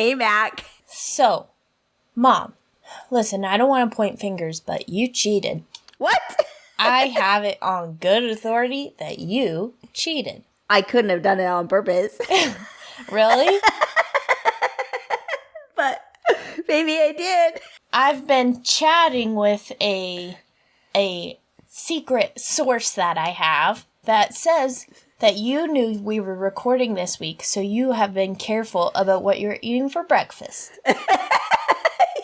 Hey, Mac. So, Mom, listen, I don't want to point fingers, but you cheated. What? I have it on good authority that you cheated. I couldn't have done it on purpose. Really? But maybe I did. I've been chatting with a secret source that I have that says that you knew we were recording this week, so you have been careful about what you're eating for breakfast.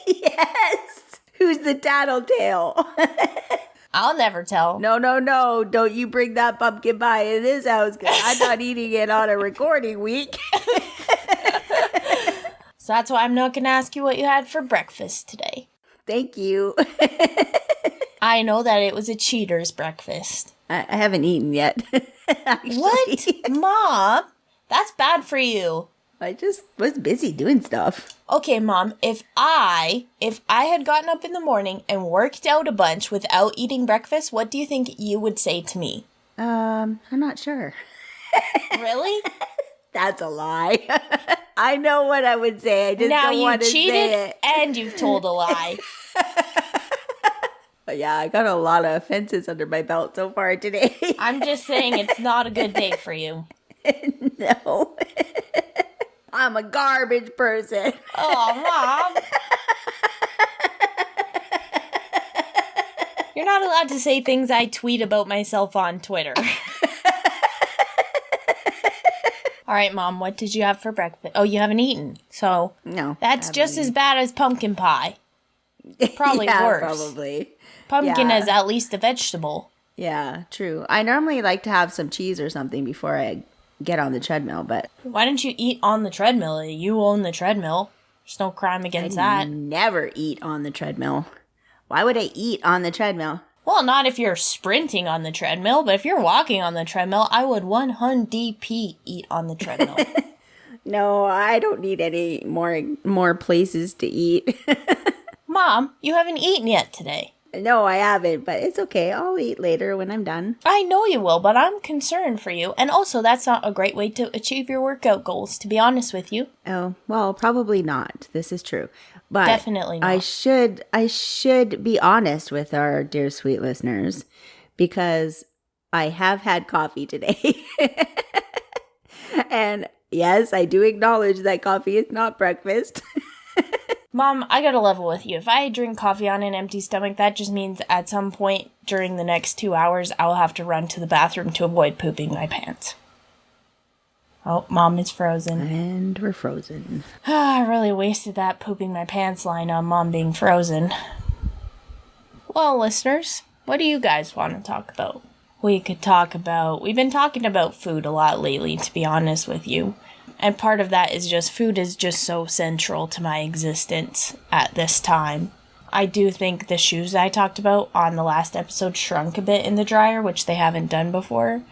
Yes. Who's the tattletale? I'll never tell. No. Don't you bring that pumpkin pie in this house because I'm not eating it on a recording week. So that's why I'm not going to ask you what you had for breakfast today. Thank you. I know that it was a cheater's breakfast. I haven't eaten yet. What? Mom? That's bad for you. I just was busy doing stuff. Okay, Mom, if I had gotten up in the morning and worked out a bunch without eating breakfast, what do you think you would say to me? I'm not sure. Really? That's a lie. I know what I would say. I just don't want to say it. Now you cheated and you've told a lie. But yeah, I got a lot of offenses under my belt so far today. I'm just saying it's not a good day for you. No. I'm a garbage person. Oh, Mom. You're not allowed to say things I tweet about myself on Twitter. All right, Mom, what did you have for breakfast? Oh, you haven't eaten. So no, that's just as bad as pumpkin pie. Probably worse. Probably. Pumpkin is at least a vegetable. Yeah, true. I normally like to have some cheese or something before I get on the treadmill, but... Why don't you eat on the treadmill? You own the treadmill. There's no crime against that. Never eat on the treadmill. Why would I eat on the treadmill? Well, not if you're sprinting on the treadmill, but if you're walking on the treadmill, I would 100% eat on the treadmill. No, I don't need any more places to eat. Mom, you haven't eaten yet today. No, I haven't, but it's okay. I'll eat later when I'm done. I know you will, but I'm concerned for you. And also, that's not a great way to achieve your workout goals, to be honest with you. Oh, well, probably not. This is true. But definitely not. I should be honest with our dear sweet listeners because I have had coffee today. And yes, I do acknowledge that coffee is not breakfast. Mom, I gotta level with you. If I drink coffee on an empty stomach, that just means at some point during the next 2 hours, I'll have to run to the bathroom to avoid pooping my pants. Oh, Mom is frozen. And we're frozen. I really wasted that pooping my pants line on Mom being frozen. Well, listeners, what do you guys want to talk about? We've been talking about food a lot lately, to be honest with you. And part of that is just food is just so central to my existence at this time. I do think the shoes I talked about on the last episode shrunk a bit in the dryer, which they haven't done before,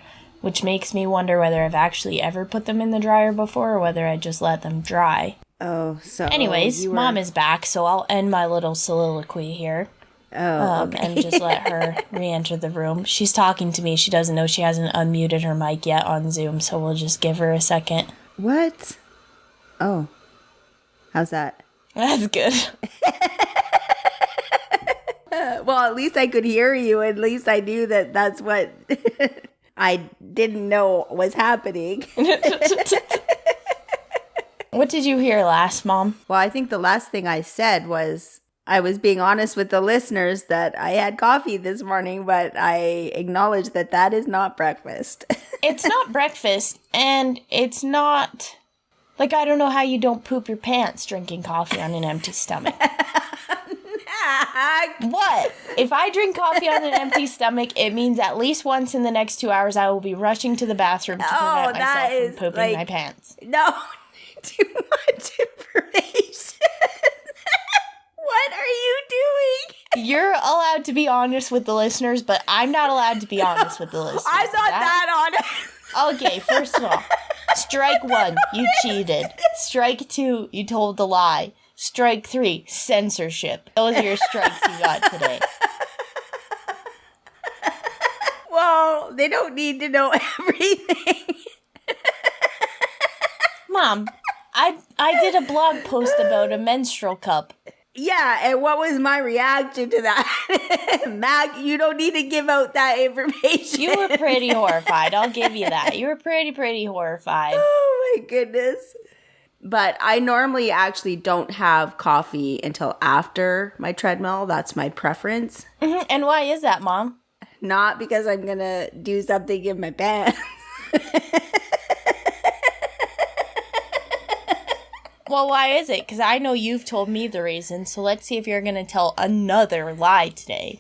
which makes me wonder whether I've actually ever put them in the dryer before or whether I just let them dry. Oh, so... Anyways, Mom is back, so I'll end my little soliloquy here. Oh, okay. And just let her re-enter the room. She's talking to me. She doesn't know she hasn't unmuted her mic yet on Zoom, so we'll just give her a second. What? Oh. How's that? That's good. Well, at least I could hear you. At least I knew that that's what I didn't know was happening. What did you hear last, Mom? Well, I think the last thing I said was I was being honest with the listeners that I had coffee this morning, but I acknowledge that that is not breakfast. It's not breakfast, and it's not... Like, I don't know how you don't poop your pants drinking coffee on an empty stomach. What? If I drink coffee on an empty stomach, it means at least once in the next 2 hours I will be rushing to the bathroom to prevent myself from pooping my pants. No, too much information. What are you doing? You're allowed to be honest with the listeners, but I'm not allowed to be honest with the listeners. I'm not that honest. Okay, first of all, strike 1, you cheated. Strike 2, you told a lie. Strike 3, censorship. Those are your strikes you got today. Well, they don't need to know everything. Mom, I did a blog post about a menstrual cup. Yeah, and what was my reaction to that? Mac, you don't need to give out that information. You were pretty horrified. I'll give you that. You were pretty horrified. Oh my goodness. But I normally actually don't have coffee until after my treadmill. That's my preference. Mm-hmm. And why is that, Mom? Not because I'm going to do something in my pants. Well, why is it? Because I know you've told me the reason, so let's see if you're going to tell another lie today.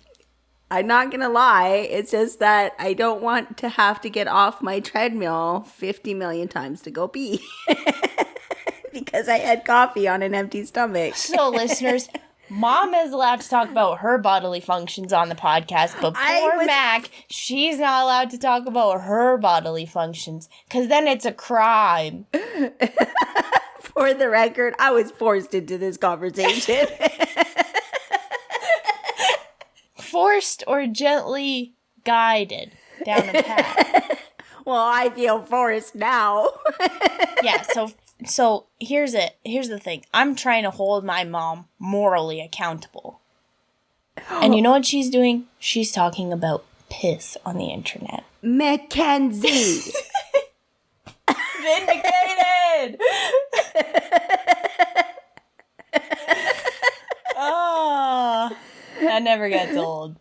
I'm not going to lie. It's just that I don't want to have to get off my treadmill 50 million times to go pee. Because I had coffee on an empty stomach. So, listeners, Mom is allowed to talk about her bodily functions on the podcast, but poor Mac, she's not allowed to talk about her bodily functions, because then it's a crime. For the record, I was forced into this conversation. Forced or gently guided down a path. Well, I feel forced now. Yeah, so here's the thing. I'm trying to hold my mom morally accountable. And you know what she's doing? She's talking about piss on the internet. Mackenzie. Vindicated! Oh, that never gets old.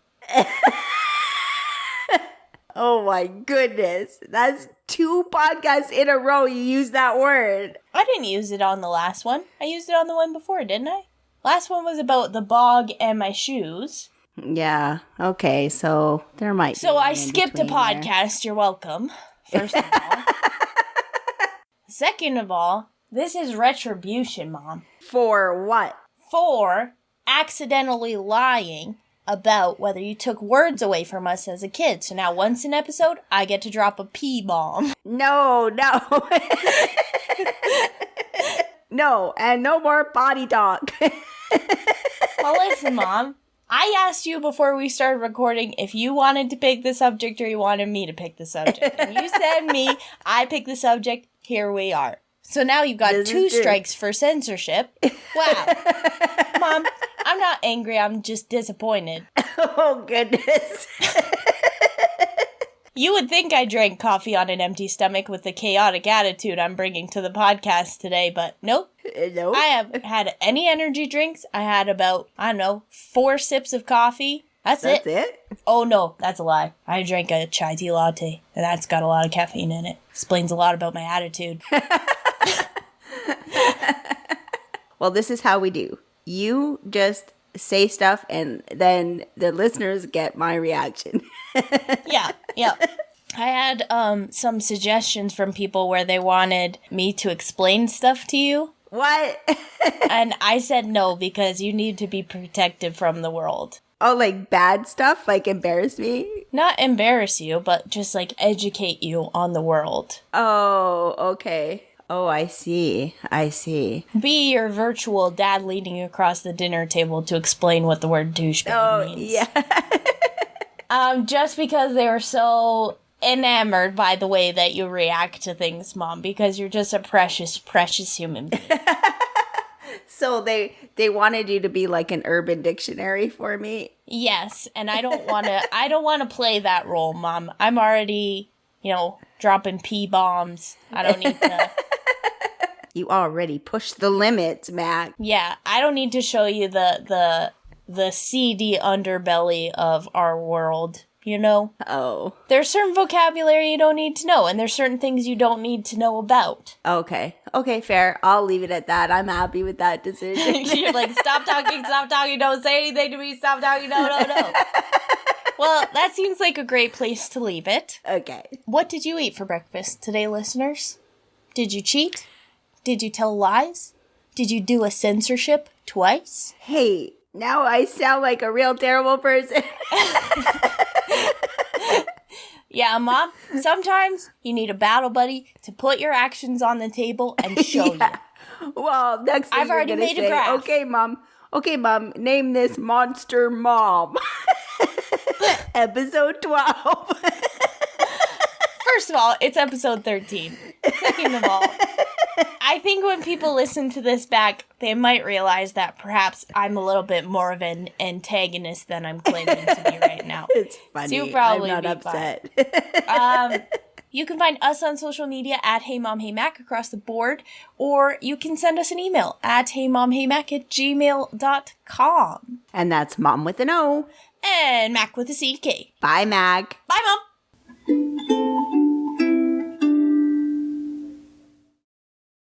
Oh my goodness. That's 2 podcasts in a row you use that word. I didn't use it on the last one. I used it on the one before, didn't I? Last one was about the bog and my shoes. Yeah, okay, so there might be. So I skipped a podcast, you're welcome. First of all. Second of all, this is retribution, Mom. For what? For accidentally lying about whether you took words away from us as a kid. So now once an episode, I get to drop a P-bomb. No. No, and no more body talk. Well, listen, Mom. I asked you before we started recording if you wanted to pick the subject or you wanted me to pick the subject. And you said me, I picked the subject, here we are. So now you've got 2 strikes for censorship. Wow. Mom, I'm not angry, I'm just disappointed. Oh, goodness. You would think I drank coffee on an empty stomach with the chaotic attitude I'm bringing to the podcast today, but nope. Nope. I haven't had any energy drinks. I had about, 4 sips of coffee. That's it? Oh, no, that's a lie. I drank a chai tea latte, and that's got a lot of caffeine in it. Explains a lot about my attitude. Well, this is how we do. You just say stuff, and then the listeners get my reaction. Yeah. I had some suggestions from people where they wanted me to explain stuff to you. What? And I said no, because you need to be protected from the world. Oh, like bad stuff? Like embarrass me? Not embarrass you, but just like educate you on the world. Oh, okay. Oh, I see. Be your virtual dad leading you across the dinner table to explain what the word douchebag means. Yeah. Just because they were so enamored by the way that you react to things, Mom, because you're just a precious, precious human being. So they wanted you to be like an urban dictionary for me? Yes, and I don't want to play that role, Mom. I'm already, dropping P-bombs. I don't need to. You already pushed the limits, Mac. Yeah, I don't need to show you the seedy underbelly of our world, Oh. There's certain vocabulary you don't need to know, and there's certain things you don't need to know about. Okay, fair. I'll leave it at that. I'm happy with that decision. You're like, stop talking, don't say anything to me, stop talking, no. Well, that seems like a great place to leave it. Okay. What did you eat for breakfast today, listeners? Did you cheat? Did you tell lies? Did you do a censorship twice? Hey, now I sound like a real terrible person. Yeah, Mom, sometimes you need a battle buddy to put your actions on the table and show you. Well, next thing I've already made a graph. Okay, Mom, name this Monster Mom. Episode 12. First of all, it's episode 13. Second of all, I think when people listen to this back, they might realize that perhaps I'm a little bit more of an antagonist than I'm claiming to be right now. It's funny. So you'll probably I'm not be upset. You can find us on social media at Hey Mom, Hey Mack across the board, or you can send us an email at heymomheymack@gmail.com. And that's Mom with an O. And Mac with a CK. Bye, Mag. Bye, Mom.